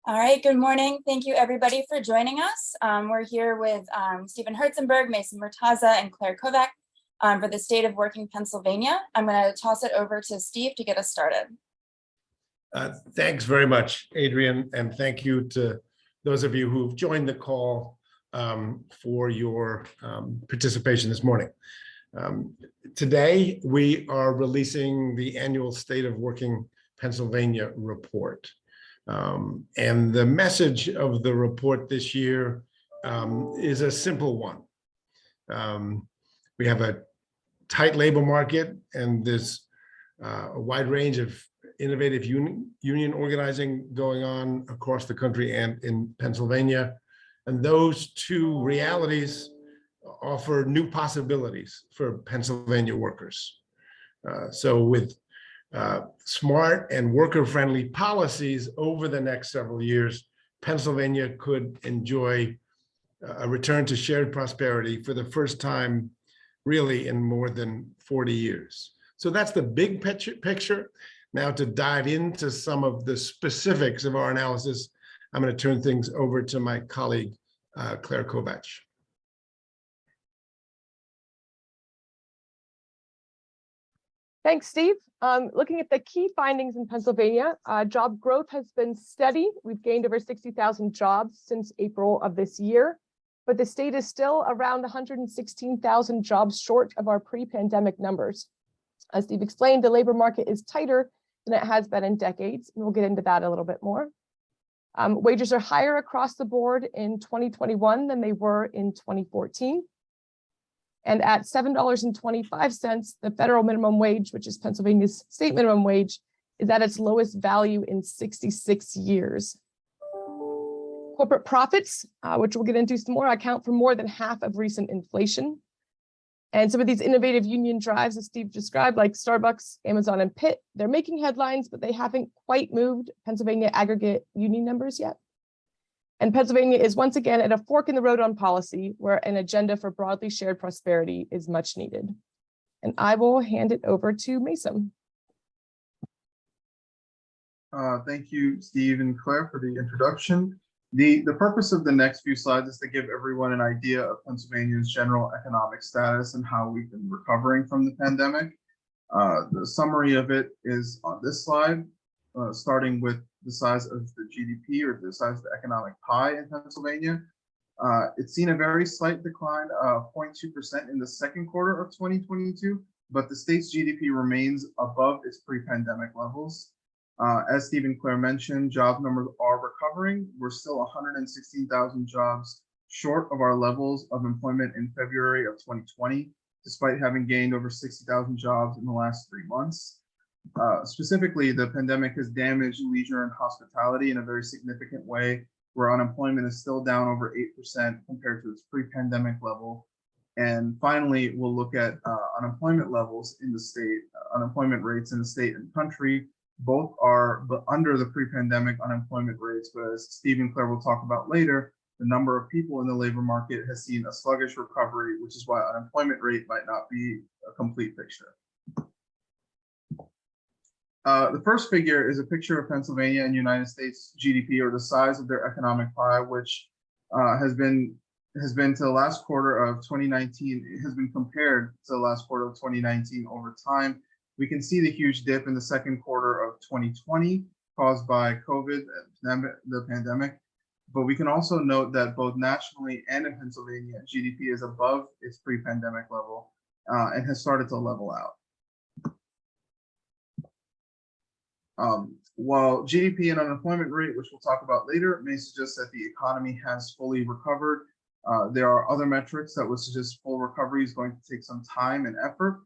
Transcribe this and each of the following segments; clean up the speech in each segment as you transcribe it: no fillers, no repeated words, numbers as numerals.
All right, good morning. Thank you everybody for joining us. We're here with Stephen Herzenberg, Mason Murtaza, and Claire Kovac for the State of Working Pennsylvania. I'm gonna toss it over to Steve to get us started. Thanks very much, Adrian, and thank you to those of you who've joined the call for your participation this morning. Today, we are releasing the annual State of Working Pennsylvania report. And the message of the report this year is a simple one. We have a tight labor market, and there's a wide range of innovative union organizing going on across the country and in Pennsylvania. And those two realities offer new possibilities for Pennsylvania workers. So with smart and worker-friendly policies over the next several years, Pennsylvania could enjoy a return to shared prosperity for the first time really in more than 40 years. So that's the big picture. Now, to dive into some of the specifics of our analysis, I'm going to turn things over to my colleague, Claire Kovac. Thanks, Steve. Looking at the key findings in Pennsylvania, job growth has been steady. We've gained over 60,000 jobs since April of this year, but the state is still around 116,000 jobs short of our pre-pandemic numbers. As Steve explained, the labor market is tighter than it has been in decades, and we'll get into that a little bit more. Wages are higher across the board in 2021 than they were in 2014. And at $7.25, the federal minimum wage, which is Pennsylvania's state minimum wage, is at its lowest value in 66 years. Corporate profits, which we'll get into some more, account for more than half of recent inflation. And some of these innovative union drives, as Steve described, like Starbucks, Amazon, and Pitt, they're making headlines, but they haven't quite moved Pennsylvania aggregate union numbers yet. And Pennsylvania is once again at a fork in the road on policy, where an agenda for broadly shared prosperity is much needed. And I will hand it over to Mason. Thank you, Steve and Claire, for the introduction. The purpose of the next few slides is to give everyone an idea of Pennsylvania's general economic status and how we've been recovering from the pandemic. The summary of it is on this slide, starting with the size of the GDP, or the size of the economic pie in Pennsylvania. It's seen a very slight decline of 0.2% in the second quarter of 2022, but the state's GDP remains above its pre-pandemic levels. As Steve and Claire mentioned, job numbers are recovering. We're still 116,000 jobs short of our levels of employment in February of 2020, despite having gained over 60,000 jobs in the last 3 months. Specifically, the pandemic has damaged leisure and hospitality in a very significant way, where unemployment is still down over 8% compared to its pre-pandemic level. And finally, we'll look at unemployment levels in the state, unemployment rates in the state and country. Both are under the pre-pandemic unemployment rates, but as Steve and Claire will talk about later, the number of people in the labor market has seen a sluggish recovery, which is why unemployment rate might not be a complete picture. The first figure is a picture of Pennsylvania and United States GDP, or the size of their economic pie, which has been to the last quarter of 2019. It has been compared to the last quarter of 2019 over time. We can see the huge dip in the second quarter of 2020 caused by COVID, the pandemic. But we can also note that both nationally and in Pennsylvania, GDP is above its pre-pandemic level and has started to level out. While GDP and unemployment rate, which we'll talk about later, may suggest that the economy has fully recovered, there are other metrics that would suggest full recovery is going to take some time and effort.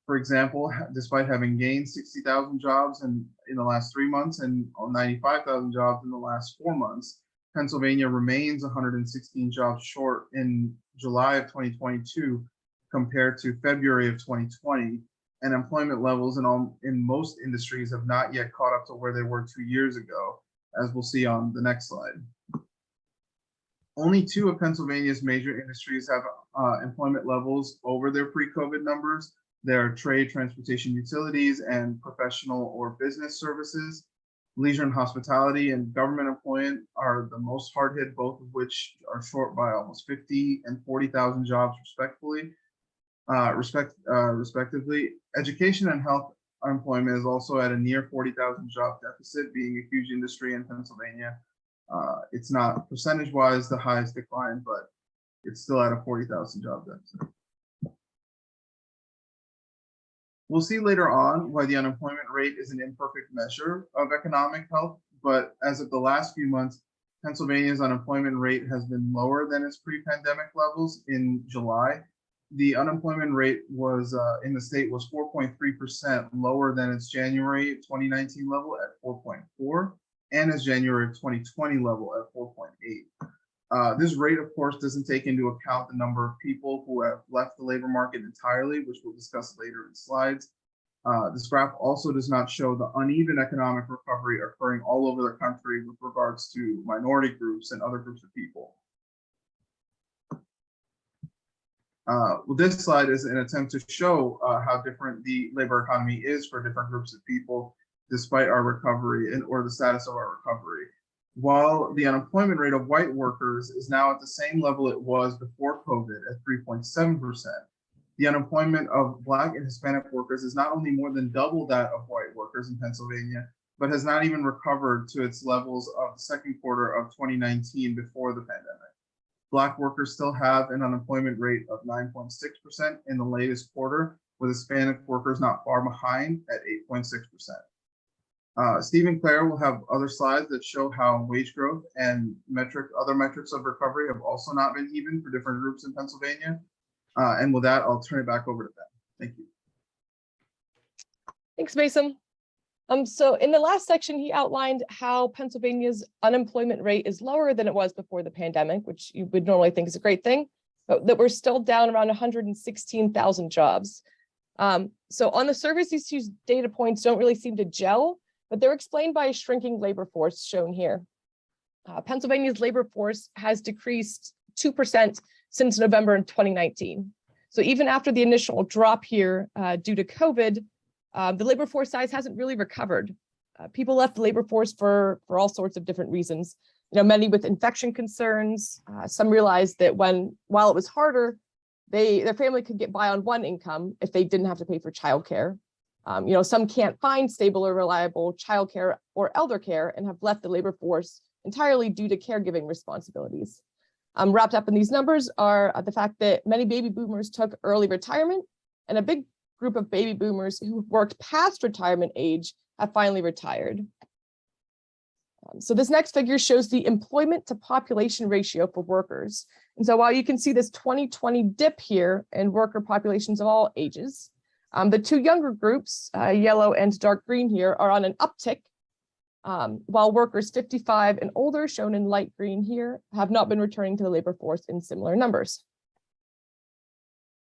For example, despite having gained 60,000 jobs in the last 3 months and 95,000 jobs in the last 4 months, Pennsylvania remains 116 jobs short in July of 2022 compared to February of 2020. And employment levels in most industries have not yet caught up to where they were 2 years ago, as we'll see on the next slide. Only 2 of Pennsylvania's major industries have employment levels over their pre-COVID numbers. There are trade, transportation, utilities, and professional or business services. Leisure and hospitality and government employment are the most hard hit, both of which are short by almost 50 and 40,000 jobs respectively. Education and health unemployment is also at a near 40,000 job deficit, being a huge industry in Pennsylvania. It's not percentage-wise the highest decline, but it's still at a 40,000 job deficit. We'll see later on why the unemployment rate is an imperfect measure of economic health, but as of the last few months, Pennsylvania's unemployment rate has been lower than its pre-pandemic levels. In July, the unemployment rate was in the state was 4.3% lower than its January 2019 level at 4.4 and its January 2020 level at 4.8. This rate, of course, doesn't take into account the number of people who have left the labor market entirely, which we'll discuss later in slides. This graph also does not show the uneven economic recovery occurring all over the country with regards to minority groups and other groups of people. Well, this slide is an attempt to show how different the labor economy is for different groups of people, despite our recovery or the status of our recovery. While the unemployment rate of white workers is now at the same level it was before COVID at 3.7%, the unemployment of Black and Hispanic workers is not only more than double that of white workers in Pennsylvania, but has not even recovered to its levels of the second quarter of 2019 before the pandemic. Black workers still have an unemployment rate of 9.6% in the latest quarter, with Hispanic workers not far behind at 8.6%. Steve and Claire will have other slides that show how wage growth and other metrics of recovery have also not been even for different groups in Pennsylvania. And with that, I'll turn it back over to them. Thank you. Thanks, Mason. So in the last section, he outlined how Pennsylvania's unemployment rate is lower than it was before the pandemic, which you would normally think is a great thing, but that we're still down around 116,000 jobs. So on the surface, these two data points don't really seem to gel, but they're explained by a shrinking labor force shown here. Pennsylvania's labor force has decreased 2% since November in 2019. So even after the initial drop here due to COVID, the labor force size hasn't really recovered. People left the labor force for all sorts of different reasons. You know, many with infection concerns. Some realized that while it was harder, their family could get by on one income if they didn't have to pay for childcare. You know, some can't find stable or reliable childcare or elder care and have left the labor force entirely due to caregiving responsibilities. Wrapped up in these numbers are the fact that many baby boomers took early retirement, and a big group of baby boomers who worked past retirement age have finally retired. So this next figure shows the employment to population ratio for workers. And so while you can see this 2020 dip here in worker populations of all ages, the two younger groups, yellow and dark green here, are on an uptick, while workers 55 and older, shown in light green here, have not been returning to the labor force in similar numbers.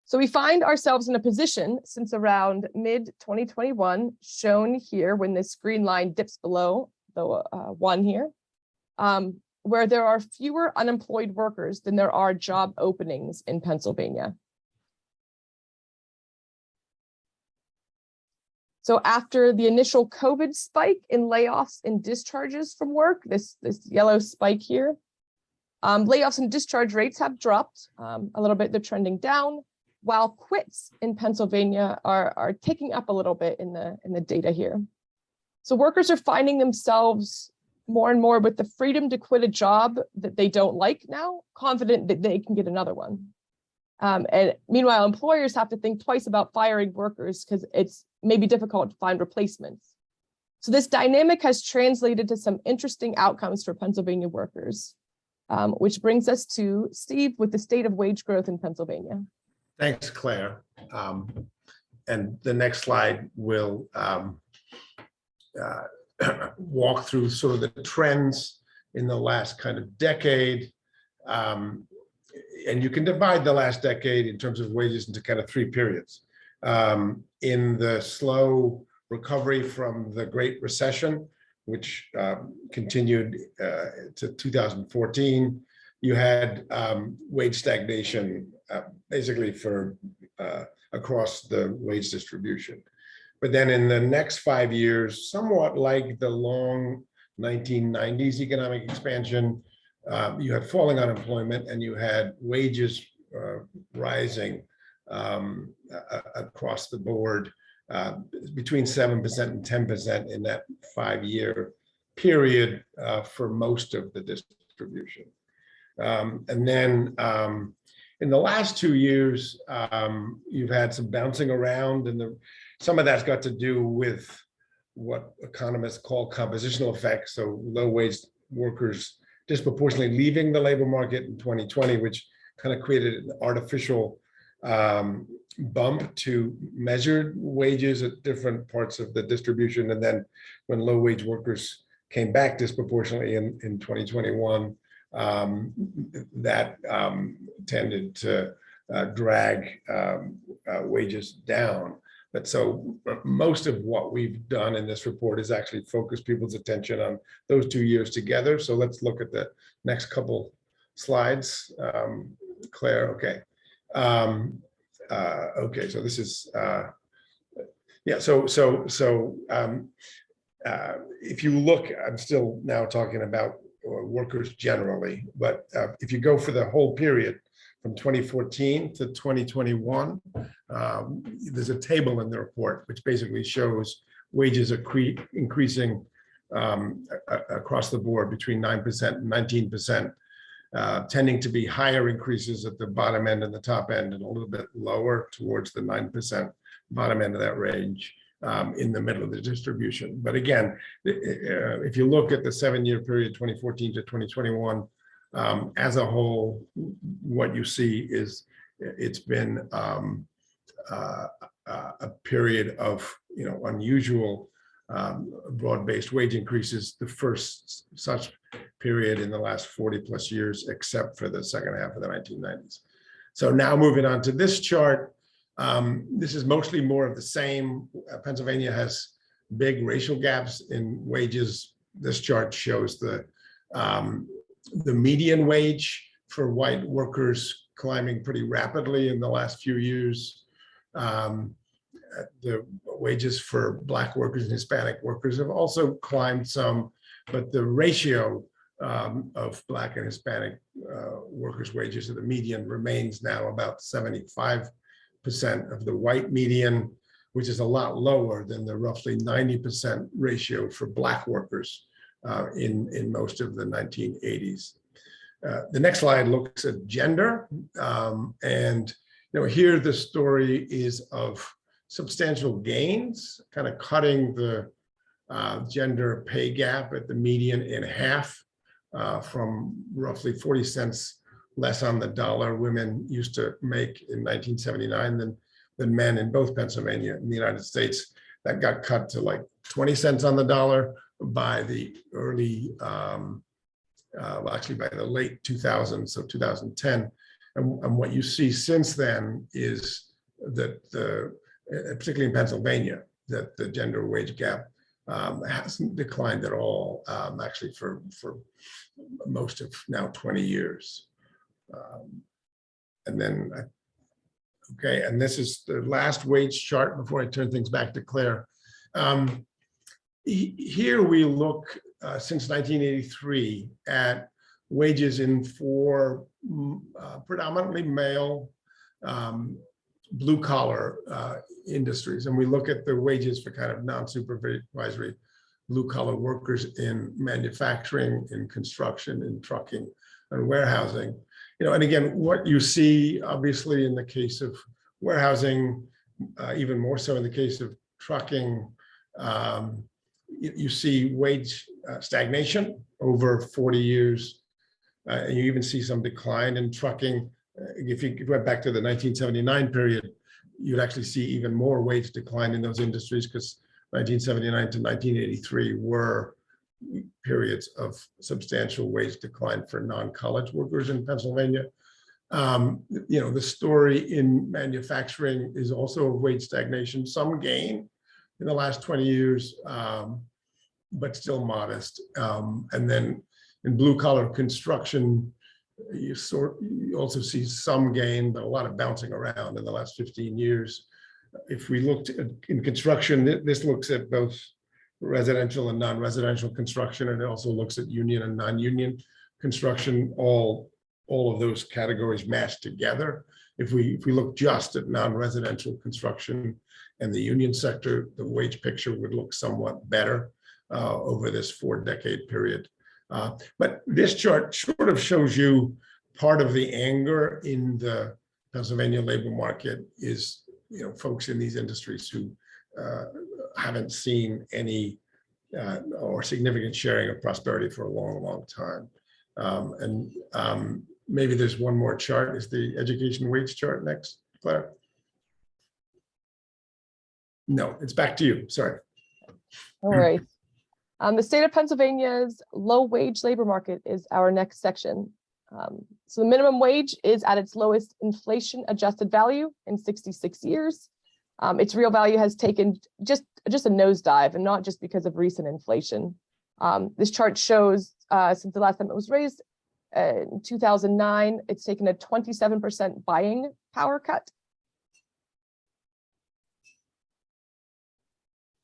So we find ourselves in a position since around mid-2021, shown here when this green line dips below the one here, where there are fewer unemployed workers than there are job openings in Pennsylvania. So after the initial COVID spike in layoffs and discharges from work, this yellow spike here, layoffs and discharge rates have dropped a little bit. They're trending down, while quits in Pennsylvania are ticking up a little bit in the data here. So workers are finding themselves more and more with the freedom to quit a job that they don't like now, confident that they can get another one. And meanwhile, employers have to think twice about firing workers because it's maybe difficult to find replacements. So this dynamic has translated to some interesting outcomes for Pennsylvania workers, which brings us to Steve with the state of wage growth in Pennsylvania. Thanks, Claire. And the next slide will walk through sort of the trends in the last kind of decade. And you can divide the last decade in terms of wages into kind of three periods. In the slow recovery from the Great Recession, which continued to 2014, you had wage stagnation basically for across the wage distribution. But then in the next 5 years, somewhat like the long 1990s economic expansion, you had falling unemployment and you had wages rising across the board between 7% and 10% in that 5-year period for most of the distribution. And then in the last 2 years, you've had some bouncing around, and some of that's got to do with what economists call compositional effects. So low wage workers disproportionately leaving the labor market in 2020, which kind of created an artificial bump to measured wages at different parts of the distribution. And then when low wage workers came back disproportionately in 2021, that tended to drag wages down. But so most of what we've done in this report is actually focus people's attention on those 2 years together. So let's look at the next couple slides. Claire, okay. Okay, so this is, yeah, if you look, I'm still now talking about workers generally, but if you go for the whole period from 2014 to 2021, there's a table in the report which basically shows wages increasing across the board between 9% and 19%, tending to be higher increases at the bottom end and the top end, and a little bit lower towards the 9% bottom end of that range in the middle of the distribution. But again, if you look at the 7-year period, 2014 to 2021, as a whole, what you see is it's been a period of unusual broad-based wage increases, the first such period in the last 40 plus years, except for the second half of the 1990s. So now moving on to this chart, this is mostly more of the same. Pennsylvania has big racial gaps in wages. This chart shows the median wage for white workers climbing pretty rapidly in the last few years. The wages for Black workers and Hispanic workers have also climbed some, but the ratio of Black and Hispanic workers' wages to the median remains now about 75% of the white median, which is a lot lower than the roughly 90% ratio for Black workers in most of the 1980s. The next slide looks at gender, and here the story is of substantial gains, kind of cutting the gender pay gap at the median in half, from roughly 40 cents less on the dollar women used to make in 1979 than men in both Pennsylvania and the United States. That got cut to like 20 cents on the dollar by the early, well, actually by the late 2000s, so 2010. And what you see since then is that particularly in Pennsylvania, that the gender wage gap hasn't declined at all, actually for most of now 20 years. And then, okay, and this is the last wage chart before I turn things back to Claire. Here we look since 1983 at wages in 4 predominantly male blue collar industries. And we look at the wages for kind of non-supervisory blue collar workers in manufacturing, in construction, in trucking, and warehousing. And again, what you see obviously in the case of warehousing, even more so in the case of trucking, you see wage stagnation over 40 years. And you even see some decline in trucking. If you went back to the 1979 period, you'd actually see even more wage decline in those industries, because 1979 to 1983 were periods of substantial wage decline for non-college workers in Pennsylvania. The story in manufacturing is also of wage stagnation, some gain in the last 20 years, but still modest. And then in blue collar construction, you also see some gain, but a lot of bouncing around in the last 15 years. If we looked at in construction, this looks at both residential and non-residential construction, and it also looks at union and non-union construction, all of those categories mashed together. If we look just at non-residential construction and the union sector, the wage picture would look somewhat better over this 4-decade period. But this chart sort of shows you part of the anger in the Pennsylvania labor market is, folks in these industries who haven't seen any or significant sharing of prosperity for a long, long time. Maybe there's one more chart. Is the education wage chart next, Claire? No, it's back to you. Sorry. All right. The state of Pennsylvania's low wage labor market is our next section. So the minimum wage is at its lowest inflation adjusted value in 66 years. Its real value has taken just a nosedive, and not just because of recent inflation. This chart shows since the last time it was raised in 2009, it's taken a 27% buying power cut.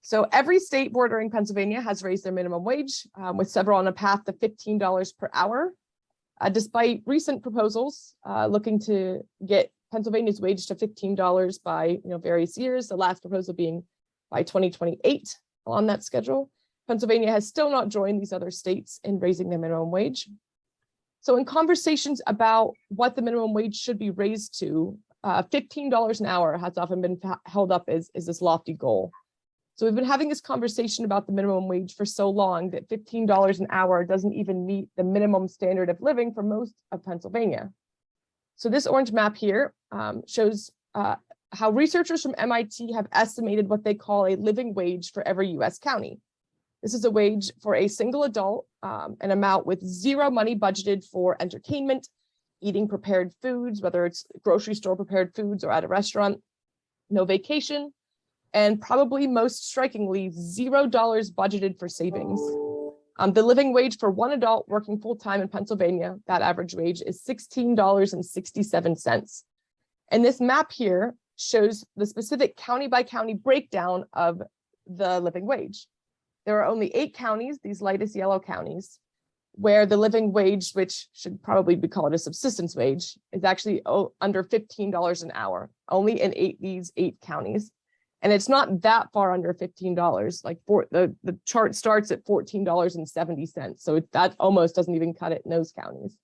So every state bordering Pennsylvania has raised their minimum wage, with several on a path to $15 per hour. Despite recent proposals looking to get Pennsylvania's wage to $15 by various years, the last proposal being by 2028 on that schedule, Pennsylvania has still not joined these other states in raising their minimum wage. So in conversations about what the minimum wage should be raised to, $15 an hour has often been held up as this lofty goal. So we've been having this conversation about the minimum wage for so long that $15 an hour doesn't even meet the minimum standard of living for most of Pennsylvania. So this orange map here shows how researchers from MIT have estimated what they call a living wage for every US county. This is a wage for a single adult, an amount with zero money budgeted for entertainment, eating prepared foods, whether it's grocery store prepared foods or at a restaurant, no vacation, and probably most strikingly, $0 budgeted for savings. The living wage for one adult working full-time in Pennsylvania, that average wage is $16.67. And this map here shows the specific county by county breakdown of the living wage. There are only 8 counties, these lightest yellow counties, where the living wage, which should probably be called a subsistence wage, is actually under $15 an hour, only in these 8 counties. And it's not that far under $15. Like the chart starts at $14.70. So that almost doesn't even cut it in those counties.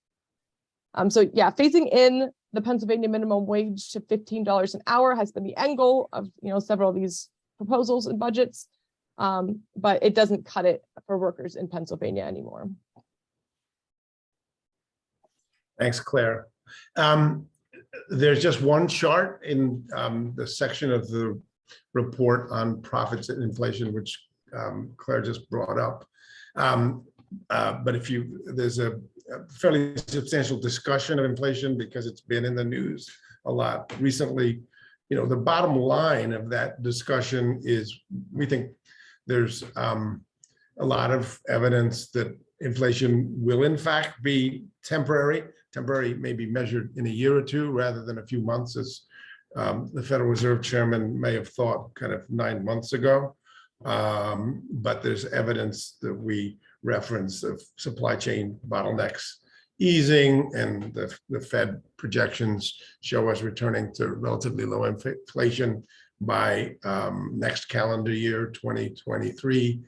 So yeah, phasing in the Pennsylvania minimum wage to $15 an hour has been the end goal of several of these proposals and budgets, but it doesn't cut it for workers in Pennsylvania anymore. Thanks, Claire. There's just one chart in the section of the report on profits and inflation, which Claire just brought up. But there's a fairly substantial discussion of inflation because it's been in the news a lot recently. The bottom line of that discussion is we think there's a lot of evidence that inflation will in fact be temporary. Temporary may be measured in a year or two rather than a few months, as the Federal Reserve Chairman may have thought kind of 9 months ago. But there's evidence that we reference of supply chain bottlenecks easing, and the Fed projections show us returning to relatively low inflation by next calendar year, 2023.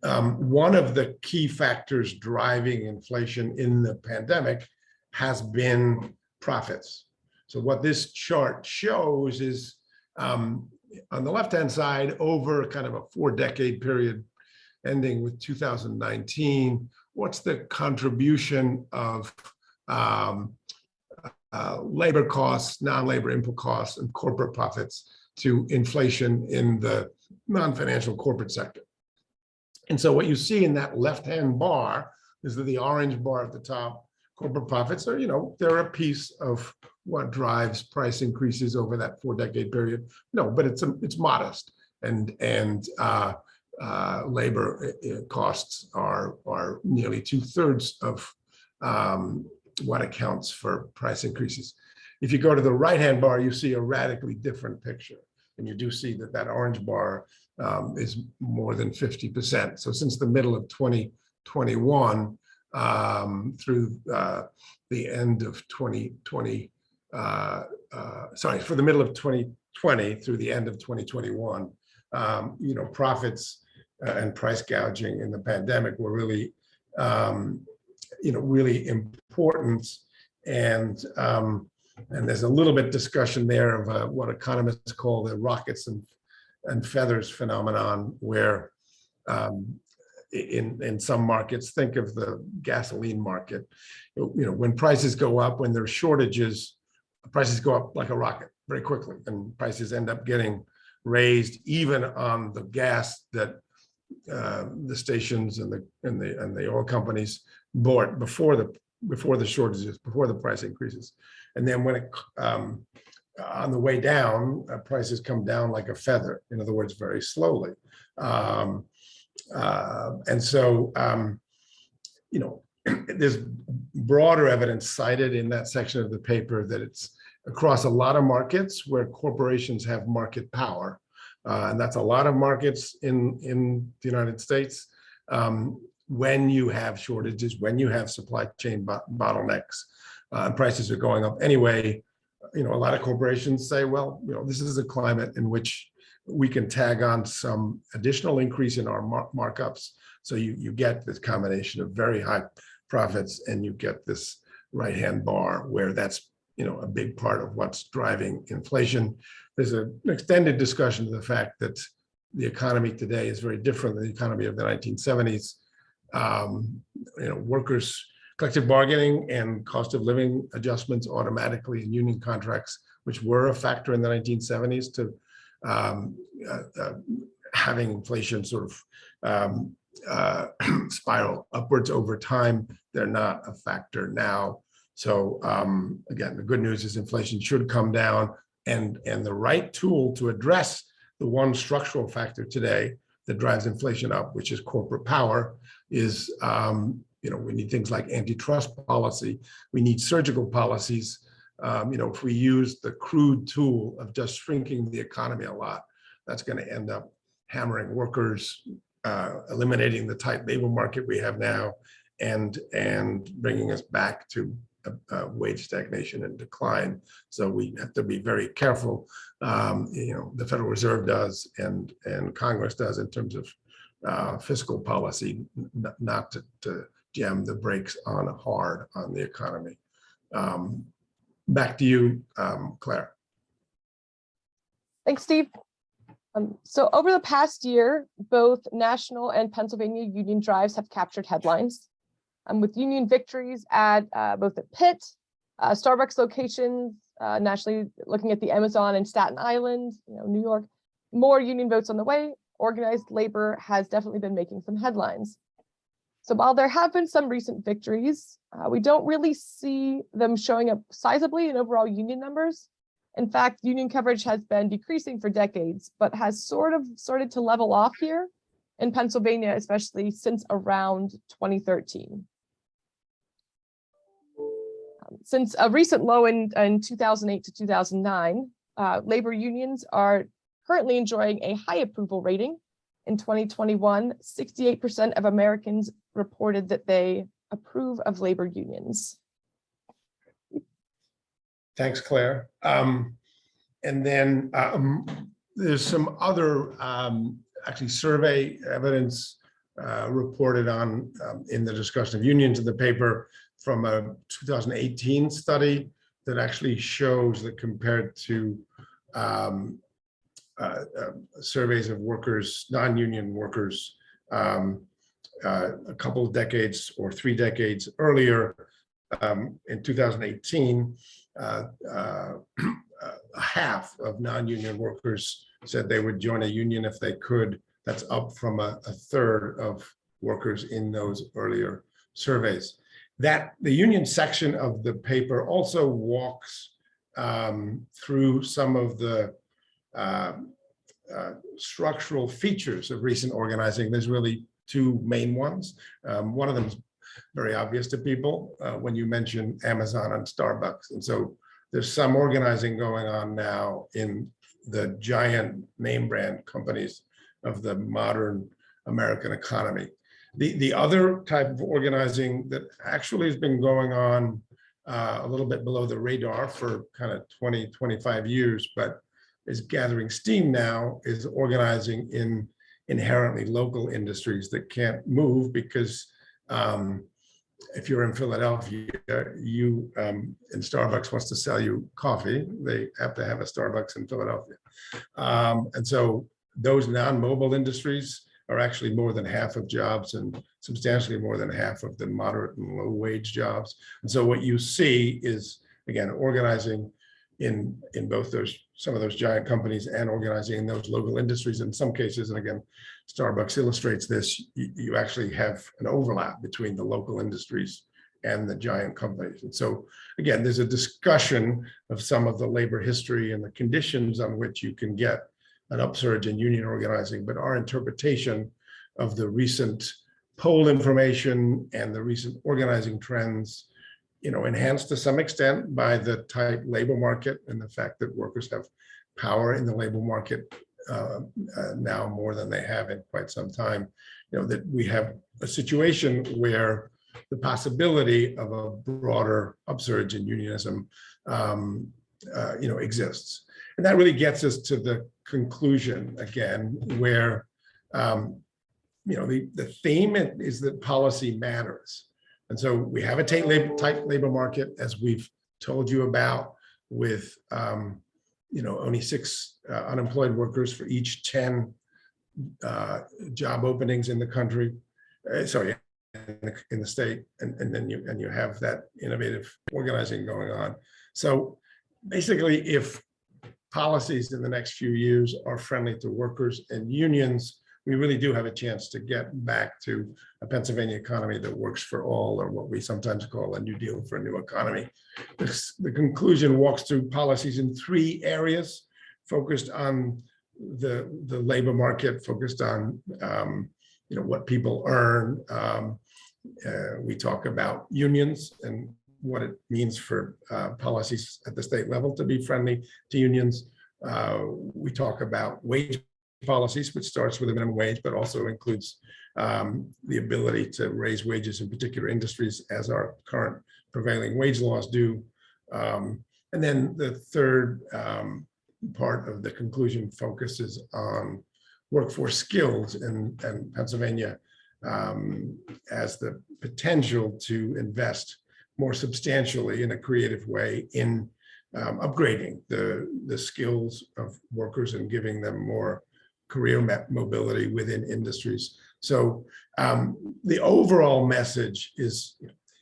One of the key factors driving inflation in the pandemic has been profits. So what this chart shows is on the left-hand side, over kind of a 4-decade period ending with 2019, what's the contribution of labor costs, non-labor input costs, and corporate profits to inflation in the non-financial corporate sector? And so what you see in that left-hand bar is that the orange bar at the top, corporate profits are, they're a piece of what drives price increases over that 4-decade period. No, but it's modest, and labor costs are nearly 2/3 of what accounts for price increases. If you go to the right-hand bar, you see a radically different picture, and you do see that orange bar is more than 50%. So since the middle of 2021 through the end of 2020, for the middle of 2020 through the end of 2021, profits and price gouging in the pandemic were really, really important. And there's a little bit discussion there of what economists call the rockets and feathers phenomenon, where in some markets, think of the gasoline market, when prices go up, when there's shortages, prices go up like a rocket very quickly, and prices end up getting raised even on the gas that the stations and the oil companies bought before the shortages, before the price increases. And then when it on the way down, prices come down like a feather. In other words, very slowly. And so, there's broader evidence cited in that section of the paper that it's across a lot of markets where corporations have market power. And that's a lot of markets in the United States. When you have shortages, when you have supply chain bottlenecks, prices are going up anyway. A lot of corporations say, well, this is a climate in which we can tag on some additional increase in our markups. So you get this combination of very high profits, and you get this right-hand bar where that's a big part of what's driving inflation. There's an extended discussion of the fact that the economy today is very different than the economy of the 1970s. Workers' collective bargaining and cost of living adjustments automatically in union contracts, which were a factor in the 1970s to having inflation sort of spiral upwards over time. They're not a factor now. So again, the good news is inflation should come down, and the right tool to address the one structural factor today that drives inflation up, which is corporate power, is we need things like antitrust policy. We need surgical policies. If we use the crude tool of just shrinking the economy a lot, that's going to end up hammering workers, eliminating the tight labor market we have now, and bringing us back to wage stagnation and decline. So we have to be very careful. The Federal Reserve does, and Congress does, in terms of fiscal policy, not to jam the brakes hard on the economy. Back to you, Claire. Thanks, Steve. So over the past year, both national and Pennsylvania union drives have captured headlines, with union victories at both at Pitt, Starbucks locations, nationally looking at the Amazon and Staten Island, New York. More union votes on the way. Organized labor has definitely been making some headlines. So while there have been some recent victories, we don't really see them showing up sizably in overall union numbers. In fact, union coverage has been decreasing for decades, but has sort of started to level off here in Pennsylvania, especially since around 2013. Since a recent low in 2008 to 2009, labor unions are currently enjoying a high approval rating. In 2021, 68% of Americans reported that they approve of labor unions. Thanks, Claire. And then there's some other actually survey evidence reported on in the discussion of unions in the paper from a 2018 study that actually shows that compared to surveys of workers, non-union workers, a couple of decades or 3 decades earlier, in 2018, half of non-union workers said they would join a union if they could. That's up from a third of workers in those earlier surveys. The union section of the paper also walks through some of the structural features of recent organizing. There's really 2 main ones. One of them is very obvious to people when you mention Amazon and Starbucks. And so there's some organizing going on now in the giant name brand companies of the modern American economy. The other type of organizing that actually has been going on a little bit below the radar for kind of 20, 25 years, but is gathering steam now, is organizing in inherently local industries that can't move because if you're in Philadelphia, you and Starbucks wants to sell you coffee, they have to have a Starbucks in Philadelphia. And so those non-mobile industries are actually more than half of jobs and substantially more than half of the moderate and low wage jobs. And so what you see is, again, organizing in both those, some of those giant companies and organizing in those local industries in some cases. And again, Starbucks illustrates this. You actually have an overlap between the local industries and the giant companies. And so again, there's a discussion of some of the labor history and the conditions on which you can get an upsurge in union organizing, but our interpretation of the recent poll information and the recent organizing trends, enhanced to some extent by the tight labor market and the fact that workers have power in the labor market now more than they have in quite some time, that we have a situation where the possibility of a broader upsurge in unionism, exists. And that really gets us to the conclusion again, where, the theme is that policy matters. And so we have a tight labor market, as we've told you about, with only 6 unemployed workers for each 10 job openings in the country. In the state, and then you have that innovative organizing going on. So basically, if policies in the next few years are friendly to workers and unions, we really do have a chance to get back to a Pennsylvania economy that works for all, or what we sometimes call a New Deal for a new economy. The conclusion walks through policies in 3 areas, focused on the labor market, focused on what people earn. We talk about unions and what it means for policies at the state level to be friendly to unions. We talk about wage policies, which starts with a minimum wage, but also includes the ability to raise wages in particular industries, as our current prevailing wage laws do. And then the third part of the conclusion focuses on workforce skills, and Pennsylvania has the potential to invest more substantially in a creative way in upgrading the skills of workers and giving them more career mobility within industries. So the overall message is,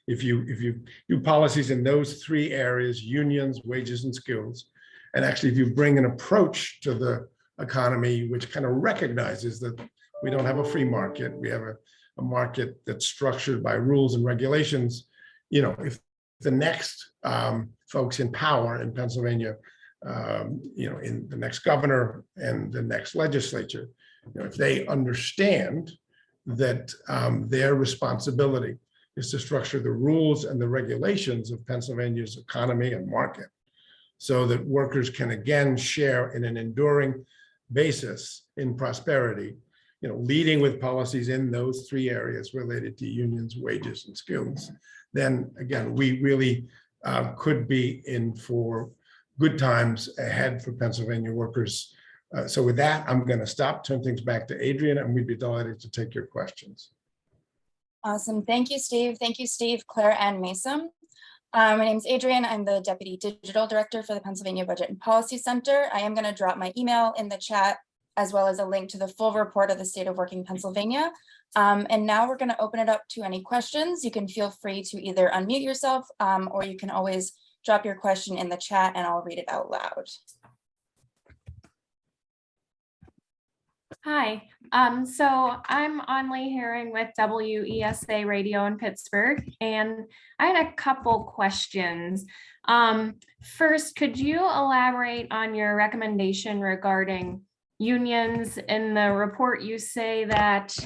if you do policies in those 3 areas, unions, wages, and skills, and actually if you bring an approach to the economy which kind of recognizes that we don't have a free market, we have a market that's structured by rules and regulations. If the next folks in power in Pennsylvania, in the next governor and the next legislature, if they understand that their responsibility is to structure the rules and the regulations of Pennsylvania's economy and market, so that workers can again share in an enduring basis in prosperity, leading with policies in those 3 areas related to unions, wages, and skills, then again, we really could be in for good times ahead for Pennsylvania workers. So with that, I'm going to stop, turn things back to Adrian, and we'd be delighted to take your questions. Awesome. Thank you, Steve. Thank you, Steve, Claire, and Mason. My name is Adrian. I'm the Deputy Digital Director for the Pennsylvania Budget and Policy Center. I am going to drop my email in the chat, as well as a link to the full report of the State of Working Pennsylvania. And now we're going to open it up to any questions. You can feel free to either unmute yourself, or you can always drop your question in the chat and I'll read it out loud. Hi, so I'm Anli Herring with WESA Radio in Pittsburgh, and I had a couple questions. First, could you elaborate on your recommendation regarding unions? In the report, you say that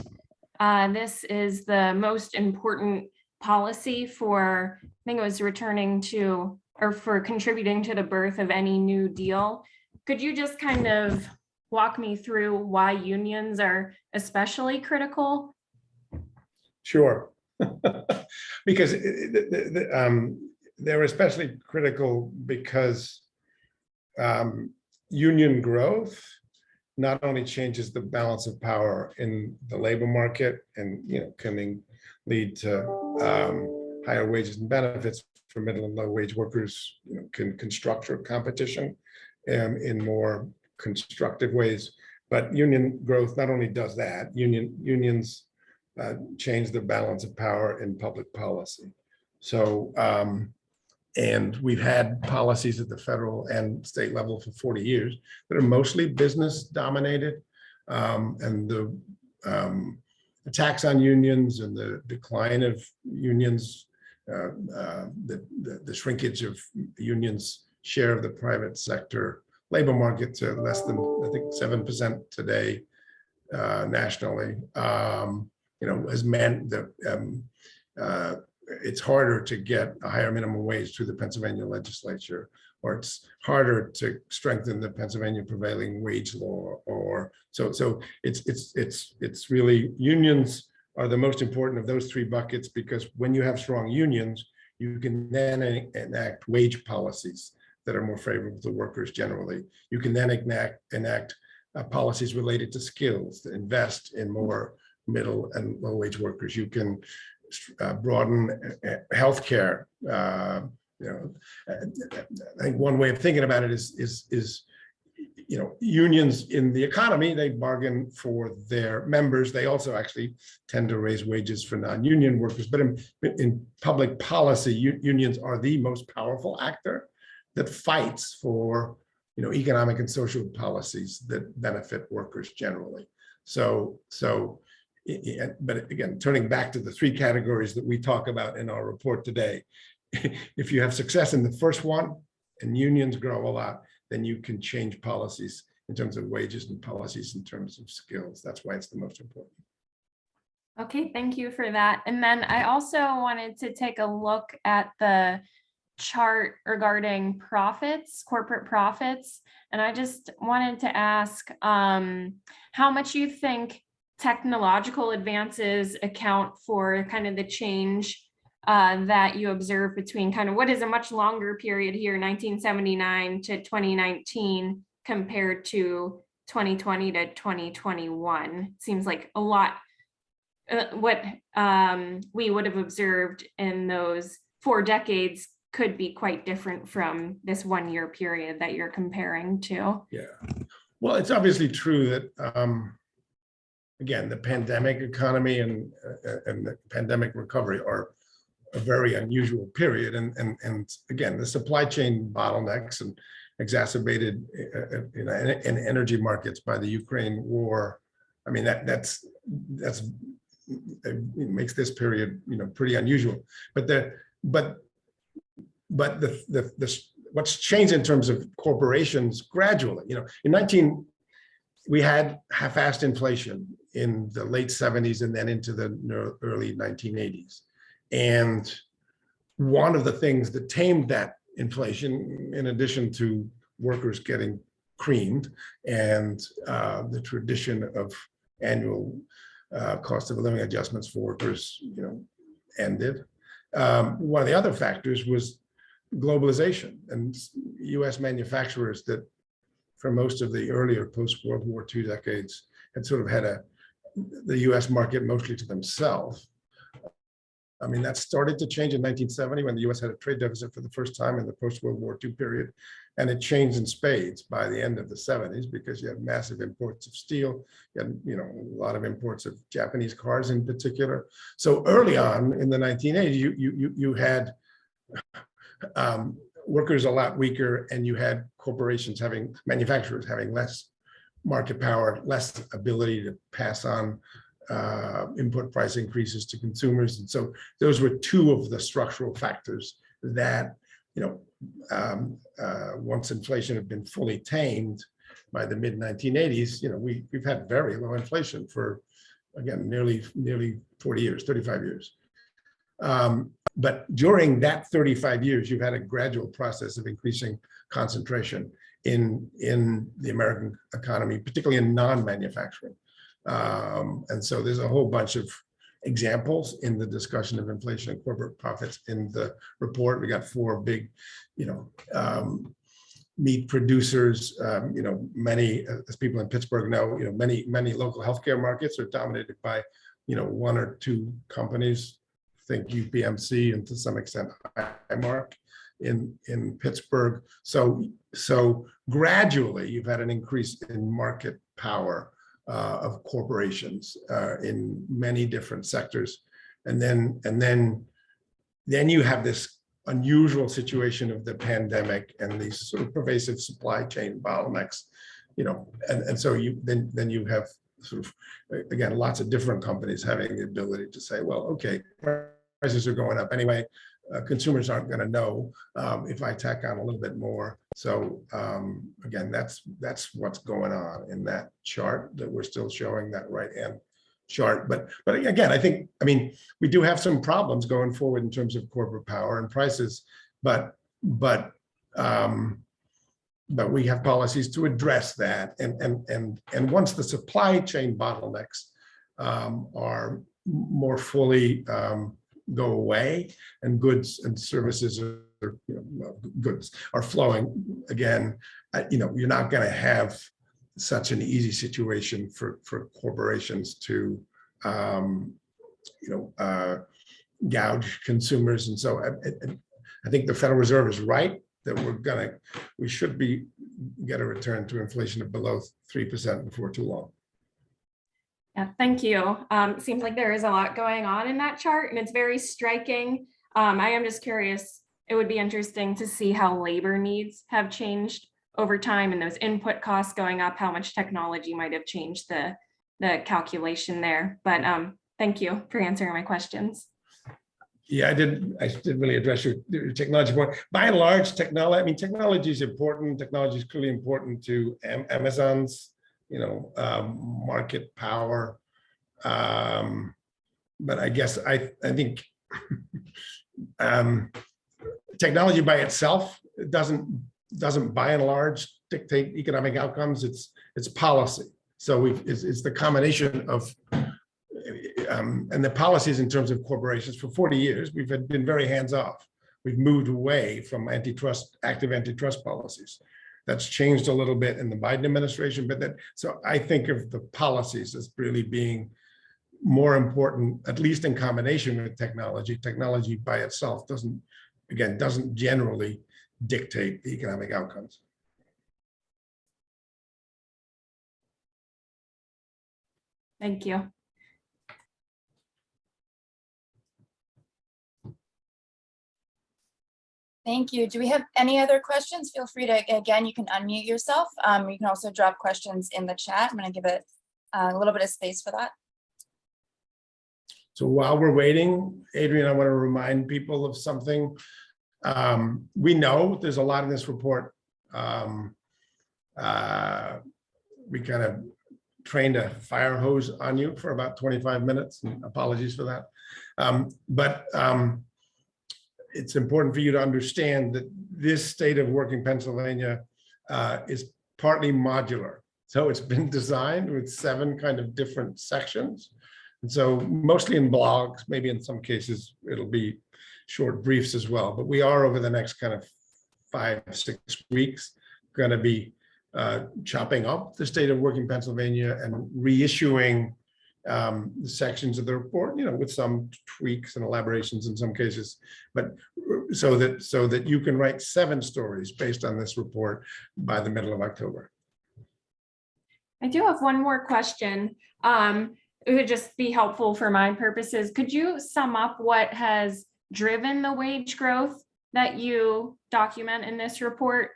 this is the most important policy for, I think it was returning to, or for contributing to the birth of any New Deal. Could you just kind of walk me through why unions are especially critical? Sure. Because they're especially critical because union growth not only changes the balance of power in the labor market and can lead to higher wages and benefits for middle and low wage workers, can structure competition in more constructive ways. But union growth not only does that, unions change the balance of power in public policy. So, and we've had policies at the federal and state level for 40 years that are mostly business dominated. And the attacks on unions and the decline of unions, the shrinkage of the unions' share of the private sector labor market to less than, I think, 7% today nationally, has meant that it's harder to get a higher minimum wage through the Pennsylvania legislature, or it's harder to strengthen the Pennsylvania prevailing wage law, or so it's really, unions are the most important of those three buckets, because when you have strong unions, you can then enact wage policies that are more favorable to workers generally. You can then enact policies related to skills, to invest in more middle and low wage workers. You can broaden healthcare. I think one way of thinking about it is unions in the economy, they bargain for their members. They also actually tend to raise wages for non-union workers. But in public policy, unions are the most powerful actor that fights for economic and social policies that benefit workers generally. But again, turning back to the three categories that we talk about in our report today, if you have success in the first one and unions grow a lot, then you can change policies in terms of wages and policies in terms of skills. That's why it's the most important. Okay, thank you for that. And then I also wanted to take a look at the chart regarding profits, corporate profits. And I just wanted to ask how much you think technological advances account for kind of the change that you observe between kind of what is a much longer period here, 1979 to 2019, compared to 2020 to 2021. Seems like a lot what we would have observed in those 4 decades could be quite different from this 1 year period that you're comparing to. Yeah, well, it's obviously true that again, the pandemic economy and the pandemic recovery are a very unusual period. And again, the supply chain bottlenecks and exacerbated in energy markets by the Ukraine war. I mean, that's it makes this period, pretty unusual. But what's changed in terms of corporations gradually, we had fast inflation in the late 70s and then into the early 1980s. And one of the things that tamed that inflation, in addition to workers getting creamed and the tradition of annual cost of living adjustments for workers, ended. One of the other factors was globalization, and US manufacturers that for most of the earlier post-World War II decades had sort of had the US market mostly to themselves. I mean, that started to change in 1970 when the US had a trade deficit for the first time in the post-World War II period. And it changed in spades by the end of the 70s because you had massive imports of steel, you had a lot of imports of Japanese cars in particular. So early on in the 1980s, you had workers a lot weaker, and you had corporations manufacturers having less market power, less ability to pass on input price increases to consumers. And so those were two of the structural factors that, once inflation had been fully tamed by the mid 1980s, we've had very low inflation for, again, nearly 40 years, 35 years. But during that 35 years, you've had a gradual process of increasing concentration. in the American economy, particularly in non-manufacturing. And so there's a whole bunch of examples in the discussion of inflation and corporate profits in the report. We got 4 big, meat producers. Many, as people in Pittsburgh know, many local healthcare markets are dominated by, 1 or 2 companies. Think UPMC and to some extent Highmark in Pittsburgh. So gradually, you've had an increase in market power of corporations in many different sectors, and then you have this unusual situation of the pandemic and these sort of pervasive supply chain bottlenecks, and so you have sort of, again, lots of different companies having the ability to say, well, okay, prices are going up anyway. Consumers aren't going to know if I tack on a little bit more. So again, that's what's going on in that chart that we're still showing, that right-hand chart. But again, I mean, we do have some problems going forward in terms of corporate power and prices, but we have policies to address that. And once the supply chain bottlenecks are more fully go away and goods and services goods are flowing again, you're not going to have such an easy situation for corporations to gouge consumers. And so I think the Federal Reserve is right that we should get a return to inflation of below 3% before too long. Yeah, thank you. Seems like there is a lot going on in that chart, and it's very striking. I am just curious, it would be interesting to see how labor needs have changed over time and those input costs going up, how much technology might have changed the calculation there. But thank you for answering my questions. Yeah, I didn't really address your technology point. By and large, technology is important. Technology is clearly important to Amazon's market power. But I guess I think technology by itself doesn't by and large dictate economic outcomes. It's policy. So it's the combination of and the policies in terms of corporations. For 40 years, we've been very hands-off. We've moved away from active antitrust policies. That's changed a little bit in the Biden administration, so I think of the policies as really being more important, at least in combination with technology. Technology by itself doesn't generally dictate the economic outcomes. Thank you. Thank you. Do we have any other questions? Feel free to, again, you can unmute yourself. You can also drop questions in the chat. I'm going to give it a little bit of space for that. So while we're waiting, Adrian, I want to remind people of something. We know there's a lot in this report. We kind of trained a fire hose on you for about 25 minutes, and apologies for that. But it's important for you to understand that this state of working Pennsylvania is partly modular. So it's been designed with 7 kind of different sections. And so mostly in blogs, maybe in some cases, it'll be short briefs as well. But we are, over the next kind of 5-6 weeks, going to be chopping up the state of working Pennsylvania and reissuing the sections of the report, with some tweaks and elaborations in some cases, but so that you can write 7 stories based on this report by the middle of October. I do have one more question. It would just be helpful for my purposes. Could you sum up what has driven the wage growth that you document in this report?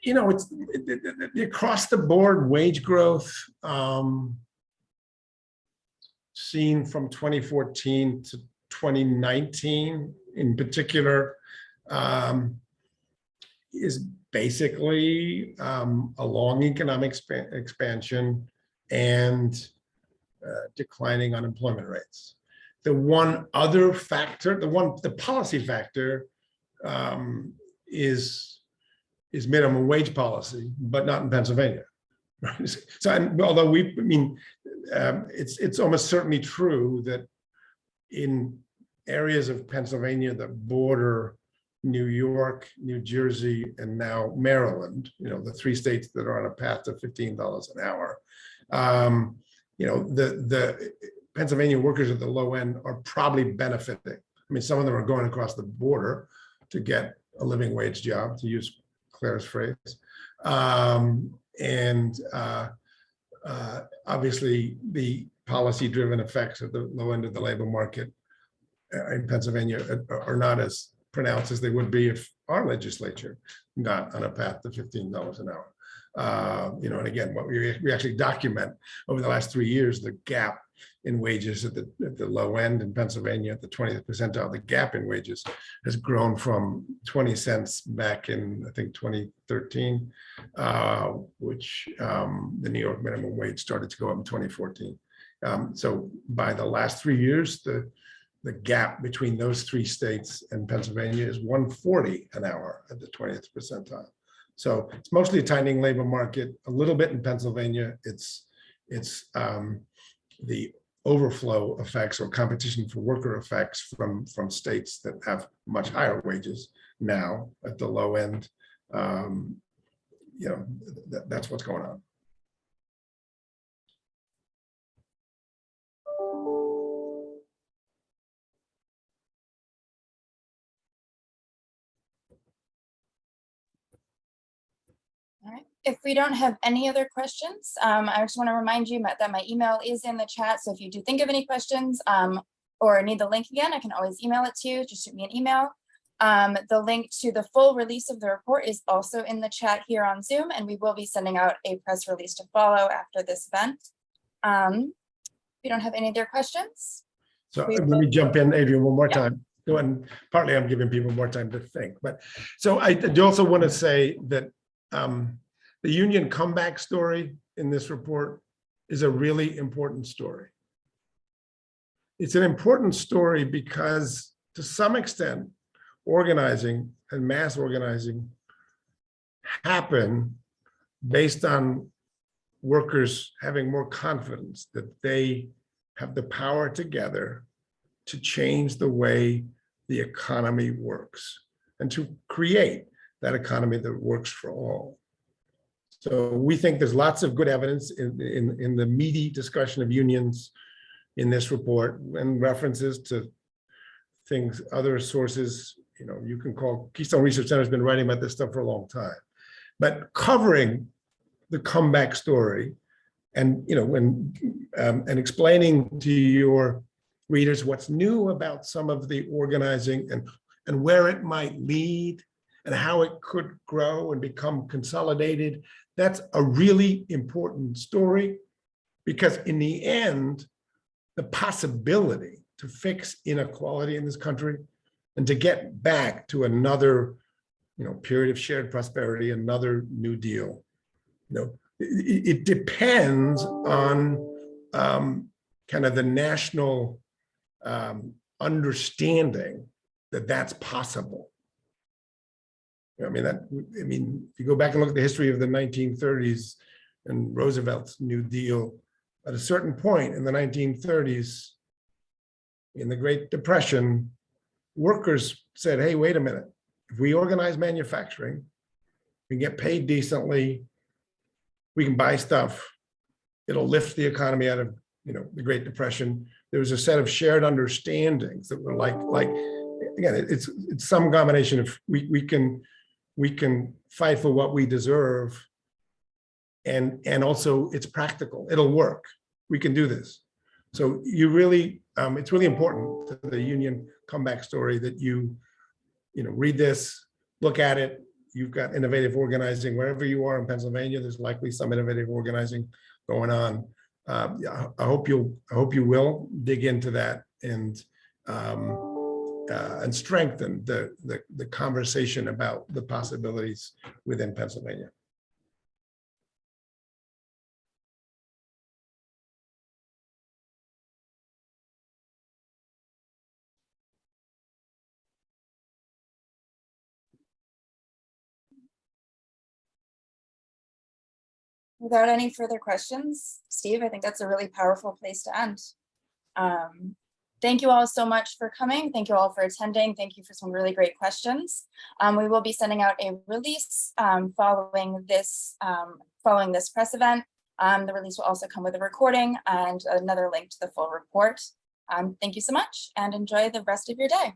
It's across the board wage growth seen from 2014 to 2019 in particular is basically a long economic expansion and declining unemployment rates. The one other factor, the policy factor is minimum wage policy, but not in Pennsylvania. Right? So, although it's almost certainly true that in areas of Pennsylvania that border New York, New Jersey, and now Maryland, the three states that are on a path to $15 an hour, the Pennsylvania workers at the low end are probably benefiting. I mean, some of them are going across the border to get a living wage job, to use Claire's phrase. Obviously, the policy-driven effects of the low end of the labor market in Pennsylvania are not as pronounced as they would be if our legislature got on a path to $15 an hour. And again, what we actually document over the last 3 years, the gap in wages at the low end in Pennsylvania, at the 20th percentile, the gap in wages has grown from 20 cents back in, I think, 2013, which the New York minimum wage started to go up in 2014. So by the last 3 years, the gap between those three states and Pennsylvania is 140 an hour at the 20th percentile. So it's mostly a tightening labor market, a little bit in Pennsylvania. It's the overflow effects or competition for worker effects from states that have much higher wages now at the low end. That's what's going on. All right. If we don't have any other questions, I just want to remind you that my email is in the chat. So if you do think of any questions or need the link again, I can always email it to you. Just shoot me an email. The link to the full release of the report is also in the chat here on Zoom, and we will be sending out a press release to follow after this event. We don't have any other questions. So let me jump in, Adrian, one more time. And partly I'm giving people more time to think. But so I do also want to say that the union comeback story in this report is a really important story. It's an important story because to some extent, organizing and mass organizing happen based on workers having more confidence that they have the power together to change the way the economy works and to create that economy that works for all. So we think there's lots of good evidence in the meaty discussion of unions in this report and references to things, other sources. You can call Keystone Research Center has been writing about this stuff for a long time, but covering the comeback story and and explaining to your readers what's new about some of the organizing and where it might lead and how it could grow and become consolidated. That's a really important story because in the end, the possibility to fix inequality in this country and to get back to another, period of shared prosperity, another New Deal, it depends on kind of the national understanding that that's possible. If you go back and look at the history of the 1930s and Roosevelt's New Deal, at a certain point in the 1930s, in the Great Depression, workers said, hey, wait a minute, if we organize manufacturing, we get paid decently, we can buy stuff, it'll lift the economy out of the Great Depression. There was a set of shared understandings that were like again, it's some combination of we can fight for what we deserve, and also it's practical. It'll work. We can do this. So it's really important to the union comeback story that you read this, look at it. You've got innovative organizing wherever you are in Pennsylvania. There's likely some innovative organizing going on. I hope you will dig into that and strengthen the conversation about the possibilities within Pennsylvania. Without any further questions, Steve, I think that's a really powerful place to end. Thank you all so much for coming. Thank you all for attending. Thank you for some really great questions. We will be sending out a release following this press event. The release will also come with a recording and another link to the full report. Thank you so much and enjoy the rest of your day.